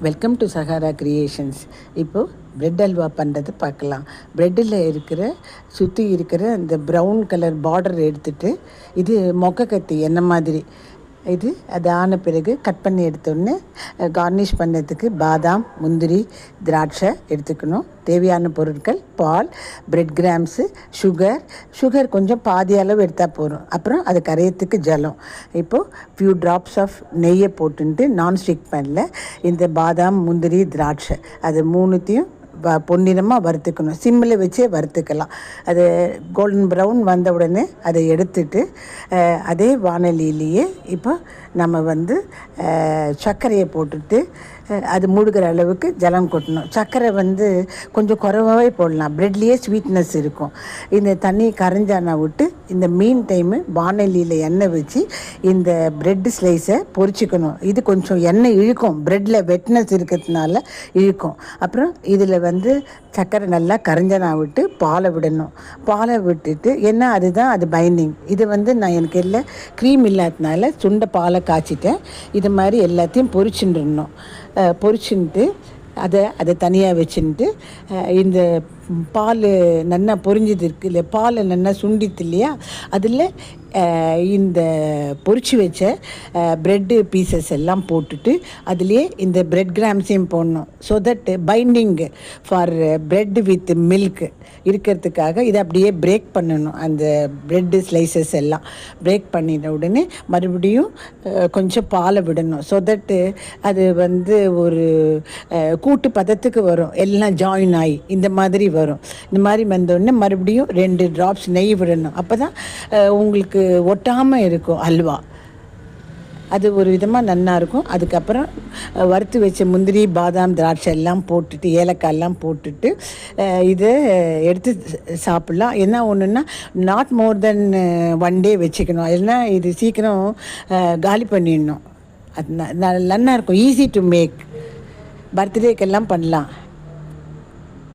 Welcome to Sahara creations. இப்போது bread halwa பண்ணுறது பார்க்கலாம். ப்ரெட்டில் சுற்றி இருக்கிற அந்த ப்ரௌன் கலர் பார்டர் எடுத்துகிட்டு, இது மொக்க கத்தி என்ன மாதிரி இது அது ஆன பிறகு கட் பண்ணி எடுத்தோடனே கார்னிஷ் பண்ணுறதுக்கு பாதாம், முந்திரி, திராட்சை எடுத்துக்கணும். தேவையான பொருட்கள் பால், பிரெட் கிராம்ஸு, சுகர் கொஞ்சம் பாதி அளவு எடுத்தால் போதும். அப்புறம் அது கரையத்துக்கு ஜலம். இப்போது ஃபியூ ட்ராப்ஸ் ஆஃப் நெய்யை போட்டுன்ட்டு நான்ஸ்டிக் பேனில் இந்த பாதாம், முந்திரி, திராட்சை அது மூணுத்தையும் பொன்னிறமாக வறுத்துக்கணும். சிம்மில் வச்சே வறுத்துக்கலாம். அது கோல்டன் ப்ரௌன் வந்த உடனே அதை எடுத்துட்டு அதே வானலியிலேயே இப்போ நம்ம சர்க்கரையை போட்டுட்டு அது மூழ்கிற அளவுக்கு ஜலம் கொட்டணும். சர்க்கரை கொஞ்சம் குறைவாகவே போடலாம். ப்ரெட்லேயே ஸ்வீட்னஸ் இருக்கும். இந்த தண்ணி கரைஞ்சானா விட்டு இந்த மீன் டைமு வானலியில் எண்ணெய் வச்சு இந்த ப்ரெட் ஸ்லைஸை பொரிச்சிக்கணும். இது கொஞ்சம் எண்ணெய் இழுக்கும், ப்ரெட்டில் வெட்னஸ் இருக்கிறதுனால இழுக்கும். அப்புறம் இதில் சர்க்கரை நல்லா கரைஞ்சனா விட்டு பாலை விடணும். பாலை விட்டுட்டு ஏன்னா அதுதான் அது பைண்டிங். இது நான் எனக்கு இல்லை க்ரீம் இல்லாததுனால சுண்ட பாலை காய்ச்சிட்டேன். இது மாதிரி எல்லாத்தையும் பொரிச்சுட்டுருணும். பொரிச்சுட்டு அதை தனியாக வச்சுட்டு இந்த பால் நல்லா பொரிஞ்சது இருக்குது இல்லை, பால் நல்லா சுண்டித்து இல்லையா, அதில் இந்த பொரிச்சு வச்ச ப்ரெட்டு பீசஸ் எல்லாம் போட்டுட்டு அதுலேயே இந்த ப்ரெட் கிராம்ஸையும் போடணும். So that binding for bread with milk இருக்கிறதுக்காக இதை அப்படியே பிரேக் பண்ணணும். அந்த ப்ரெட்டு ஸ்லைசஸ் எல்லாம் பிரேக் பண்ணின உடனே மறுபடியும் கொஞ்சம் பாலை விடணும். ஸோ தட்டு அது ஒரு கூட்டு பதத்துக்கு வரும், எல்லாம் ஜாயின் ஆகி இந்த மாதிரி வரும். இந்த மாதிரி வந்தோடனே மறுபடியும் 2 ட்ராப்ஸ் நெய் விடணும். அப்போ தான் உங்களுக்கு ஒட்டாமல் இருக்கும் அல்வா. அது ஒரு விதமாக நல்லாயிருக்கும். அதுக்கப்புறம் வறுத்து வச்ச முந்திரி, பாதாம், திராட்சை எல்லாம் போட்டுட்டு, ஏலக்காய் எல்லாம் போட்டுட்டு இதை எடுத்து சாப்பிட்லாம். என்ன ஒன்றுன்னா நாட் மோர் தென் 1 day வச்சுக்கணும். ஏன்னா இது சீக்கிரம் காலி பண்ணிடணும். அது நல்லாயிருக்கும். Easy to make. பர்த்டேக்கெல்லாம் பண்ணலாம்.